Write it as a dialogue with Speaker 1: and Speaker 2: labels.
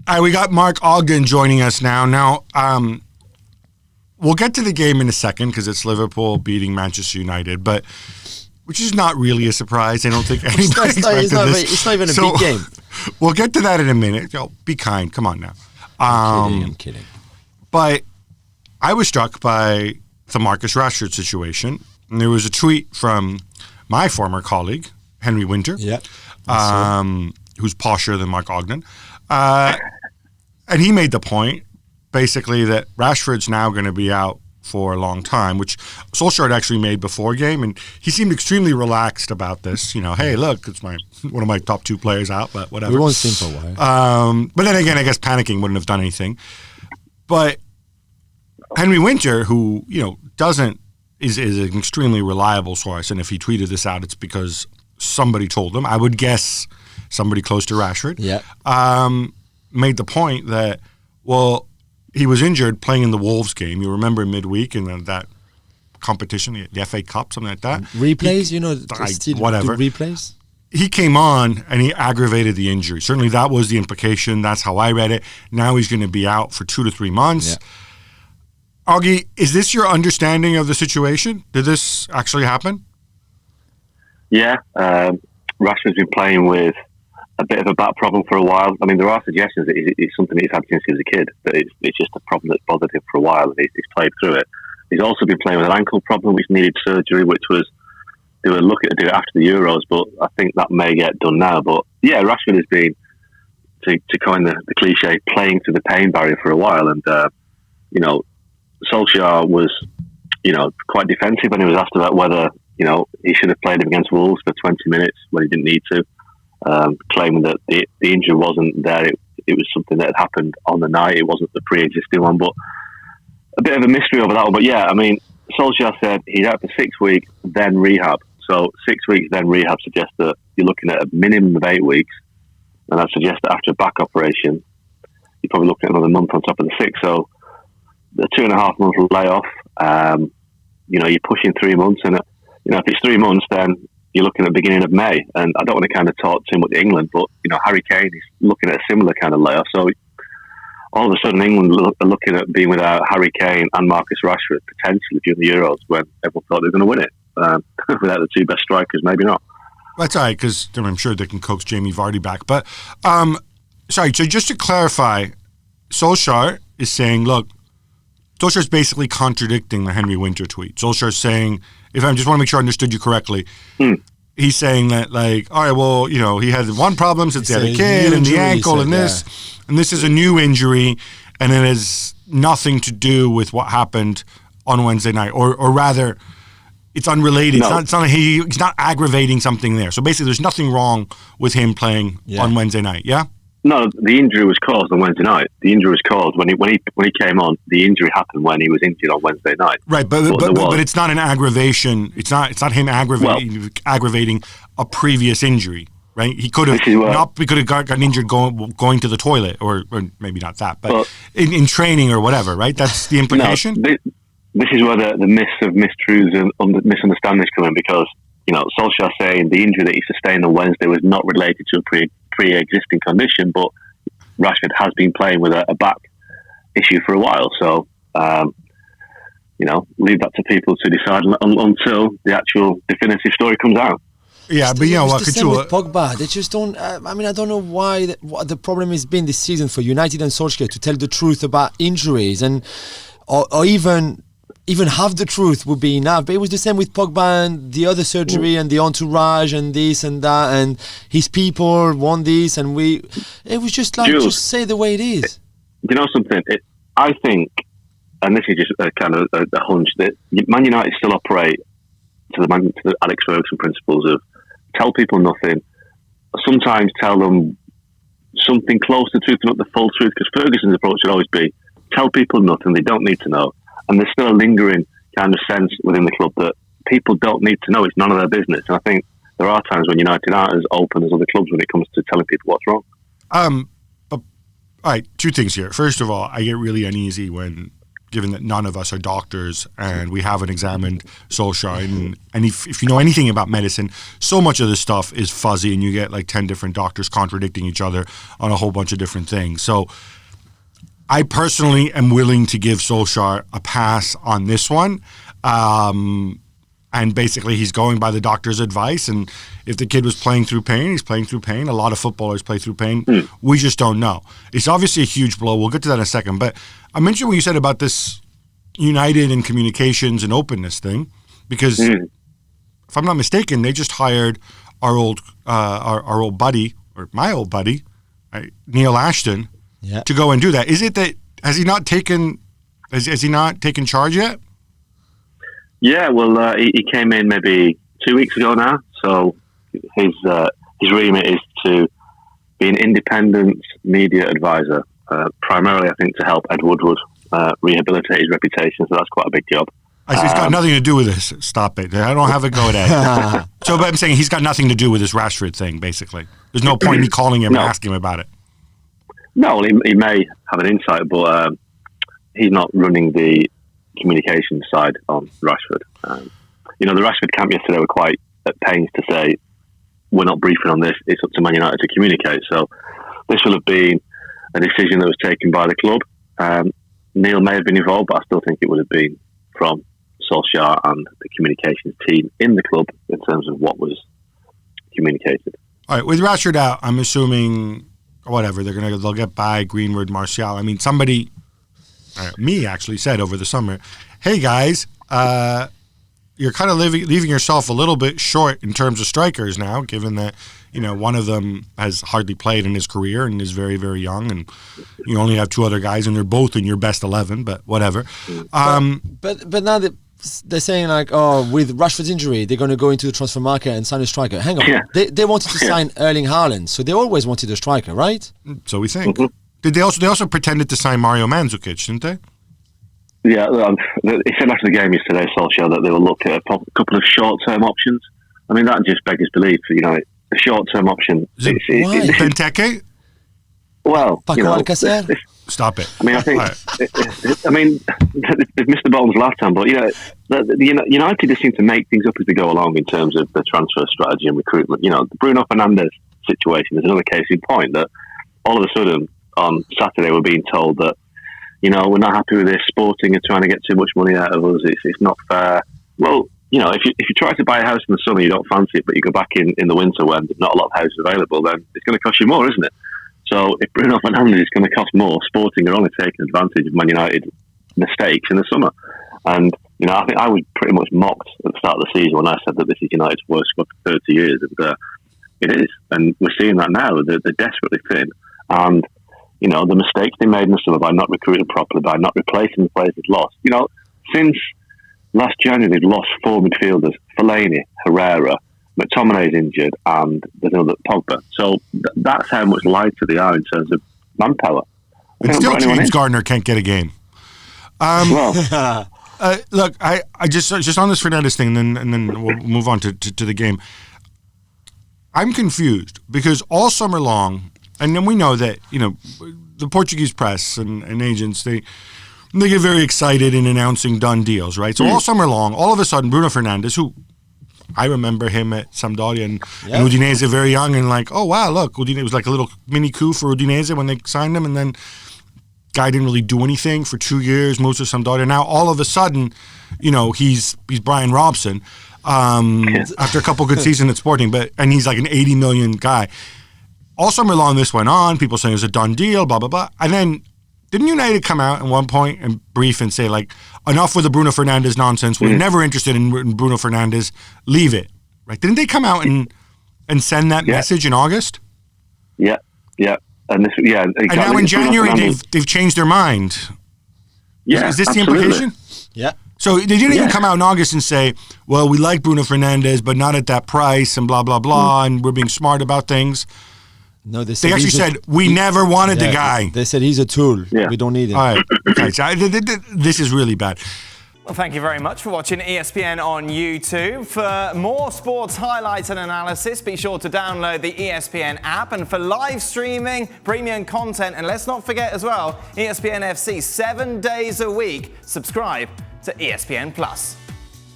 Speaker 1: All right, we got Mark Ogden joining us now. Now, we'll get to the game in a second because it's Liverpool beating Manchester United, but which is not really a surprise. I don't think anybody expected this.
Speaker 2: It's not even a big game.
Speaker 1: We'll get to that in a minute. Be kind. Come on now.
Speaker 2: I'm kidding.
Speaker 1: But I was struck by the Marcus Rashford situation. And there was a tweet from my former colleague, Henry Winter, who's posher than Mark Ogden. And he made the point, basically, that Rashford's now going to be out for a long time, which Solskjaer had actually made before game, and he seemed extremely relaxed about this. You know, hey, look, it's one of my top two players out, but whatever.
Speaker 2: We won't see him for a while.
Speaker 1: But then again, I guess panicking wouldn't have done anything. But Henry Winter, who is an extremely reliable source, and if he tweeted this out, it's because somebody told him. I would guess somebody close to Rashford.
Speaker 2: Yeah.
Speaker 1: Made the point that, well, he was injured playing in the Wolves game. You remember midweek in that competition, the FA Cup, something like that.
Speaker 2: Replays,
Speaker 1: whatever.
Speaker 2: Replays?
Speaker 1: He came on and he aggravated the injury. Certainly that was the implication. That's how I read it. Now he's going to be out for 2 to 3 months. Yeah. Augie, is this your understanding of the situation? Did this actually happen?
Speaker 3: Yeah. Rashford's been playing with a bit of a back problem for a while. I mean, there are suggestions that it's something that he's had since he was a kid, that it's just a problem that's bothered him for a while, and he's played through it. He's also been playing with an ankle problem, which needed surgery, which was, they were looking to do it after the Euros, but I think that may get done now. But yeah, Rashford has been, to coin the cliche, playing to the pain barrier for a while, and, Solskjaer was, quite defensive when he was asked about whether, he should have played him against Wolves for 20 minutes when he didn't need to. Claiming that the injury wasn't there, it was something that had happened on the night. It wasn't the pre-existing one, but a bit of a mystery over that one. But yeah, I mean, Solskjaer said he's out for 6 weeks, then rehab. So 6 weeks, then rehab suggests that you're looking at a minimum of 8 weeks, and that suggests that after a back operation, you're probably looking at another month on top of the 6. So the 2.5 month layoff, you're pushing 3 months, and if it's 3 months, then you're looking at the beginning of May. And I don't want to kind of talk too much England, but, Harry Kane is looking at a similar kind of layoff. So all of a sudden, England are looking at being without Harry Kane and Marcus Rashford, potentially during the Euros, when everyone thought they were going to win it. Without the two best strikers, maybe not.
Speaker 1: That's all right, because I'm sure they can coax Jamie Vardy back. But, so just to clarify, Solskjaer is saying, look, Solskjaer's basically contradicting the Henry Winter tweet. Solskjaer's saying, if I just want to make sure I understood you correctly, he's saying that, all right, well, he had one problem since he had a kid and the ankle and this, and this is a new injury, and it has nothing to do with what happened on Wednesday night, or rather, it's unrelated.
Speaker 3: No.
Speaker 1: It's not he's not aggravating something there. So basically, there's nothing wrong with him playing on Wednesday night. Yeah.
Speaker 3: No, the injury was caused on Wednesday night. The injury was caused when he came on. The injury happened when he was injured on Wednesday night.
Speaker 1: Right, but it's not an aggravation. It's not him aggravating a previous injury. Right, he could have gotten injured going to the toilet, or maybe not that, but in training or whatever. Right, that's the implication.
Speaker 3: No, this is where the myths of mistruths and misunderstandings come in, because Solskjaer saying the injury that he sustained on Wednesday was not related to a pre-existing condition, but Rashford has been playing with a back issue for a while. So, leave that to people to decide until the actual definitive story comes out.
Speaker 1: Yeah, but
Speaker 2: the same with Pogba. They just don't. I don't know why. What the problem has been this season for United and Solskjaer to tell the truth about injuries, and or even half the truth would be enough. But it was the same with Pogba and the other surgery and the entourage and this and that, and his people want this, and it was just like,
Speaker 3: Jules,
Speaker 2: just say the way it is.
Speaker 3: You know something? I think, and this is just a kind of a hunch, that Man United still operate to the Alex Ferguson principles of tell people nothing, sometimes tell them something close to the truth, not the full truth, because Ferguson's approach should always be tell people nothing, they don't need to know. And there's still a lingering kind of sense within the club that people don't need to know. It's none of their business. And I think there are times when United aren't as open as other clubs when it comes to telling people what's wrong.
Speaker 1: All right, two things here. First of all, I get really uneasy when given that none of us are doctors and we haven't examined Solskjaer. And if you know anything about medicine, so much of this stuff is fuzzy and you get like 10 different doctors contradicting each other on a whole bunch of different things. So I personally am willing to give Solskjaer a pass on this one. And basically he's going by the doctor's advice. And if the kid was playing through pain, he's playing through pain. A lot of footballers play through pain. We just don't know. It's obviously a huge blow. We'll get to that in a second. But I mentioned what you said about this United and communications and openness thing, because if I'm not mistaken, they just hired our old buddy, or my old buddy, Neil Ashton, to go and do that. Is it that has he not taken charge yet?
Speaker 3: Yeah, well, he came in maybe 2 weeks ago now. So his remit is to be an independent media advisor, primarily, I think, to help Ed Woodward rehabilitate his reputation. So that's quite a big job.
Speaker 1: It's got nothing to do with this. Stop it. I don't have a go at Ed. So, but I'm saying he's got nothing to do with this Rashford thing, basically. There's no point in me calling him and asking him about it. No,
Speaker 3: well, he may have an insight, but he's not running the communication side on Rashford. The Rashford camp yesterday were quite at pains to say, we're not briefing on this, it's up to Man United to communicate. So this will have been a decision that was taken by the club. Neil may have been involved, but I still think it would have been from Solskjaer and the communications team in the club in terms of what was communicated.
Speaker 1: All right, with Rashford out, I'm assuming whatever they'll get by Greenwood, Martial. I mean, somebody, me actually said over the summer, hey guys, you're kind of leaving yourself a little bit short in terms of strikers now, given that one of them has hardly played in his career and is very, very young, and you only have two other guys, and they're both in your best 11. But whatever.
Speaker 2: But now they're saying with Rashford's injury, they're going to go into the transfer market and sign a striker. Hang on, they wanted to sign Erling Haaland, so they always wanted a striker, right?
Speaker 1: So we think. Mm-hmm. Did they also pretended to sign Mario Mandzukic, didn't they?
Speaker 3: Yeah, he said after the game yesterday, Solskjaer, that they will look at a couple of short-term options. I mean, that just beggars belief. A short-term option.
Speaker 1: Benteke?
Speaker 3: Well,
Speaker 2: Alcacer?
Speaker 1: Stop it.
Speaker 3: I mean, I think. They've missed the bottles last time, but United just seem to make things up as they go along in terms of the transfer strategy and recruitment. The Bruno Fernandes situation is another case in point that all of a sudden on Saturday we're being told that we're not happy with this. Sporting are trying to get too much money out of us. It's not fair. Well, if you try to buy a house in the summer, you don't fancy it, but you go back in the winter when there's not a lot of houses available, then it's going to cost you more, isn't it? So if Bruno Fernandes is going to cost more, Sporting are only taking advantage of Man United mistakes in the summer. And I think I was pretty much mocked at the start of the season when I said that this is United's worst squad for 30 years, and it is. And we're seeing that now. They're desperately thin, and the mistakes they made in the summer by not recruiting properly, by not replacing the players they've lost. Since last January, they've lost 4 midfielders: Fellaini, Herrera, McTominay's injured, and there's another Pogba. So that's how much lighter they are in terms of manpower.
Speaker 1: And still, James Gardner can't get a game. Look, I just on this Fernandes thing, and then we'll move on to the game. I'm confused because all summer long, and then we know that the Portuguese press and agents they get very excited in announcing done deals, right? So all summer long, all of a sudden, Bruno Fernandes, who I remember him at Sampdoria and Udinese very young, and oh wow, look, Udinese was like a little mini coup for Udinese when they signed him, and then guy didn't really do anything for 2 years, moves to Sampdoria. Now all of a sudden, he's Brian Robson after a couple good seasons at Sporting, and he's like an 80 million guy. All summer long, this went on. People saying it was a done deal, blah, blah, blah. And then didn't United come out at one point and brief and say, enough with the Bruno Fernandes nonsense. We're never interested in Bruno Fernandes. Leave it. Right? Didn't they come out and send that message in August?
Speaker 3: Yeah. And exactly.
Speaker 1: And now in January, they've changed their mind.
Speaker 3: Yeah,
Speaker 1: is this
Speaker 3: absolutely.
Speaker 1: The implication?
Speaker 2: Yeah.
Speaker 1: So they didn't even come out in August and say, well, we like Bruno Fernandes, but not at that price and blah, blah, blah, and we're being smart about things.
Speaker 2: No, they
Speaker 1: actually said, we never wanted the guy.
Speaker 2: They said he's a tool. Yeah. We don't need him.
Speaker 1: All right. Okay, so this is really bad.
Speaker 4: Well, thank you very much for watching ESPN on YouTube. For more sports highlights and analysis, be sure to download the ESPN app. And for live streaming, premium content, and let's not forget as well, ESPN FC 7 days a week. Subscribe to ESPN Plus.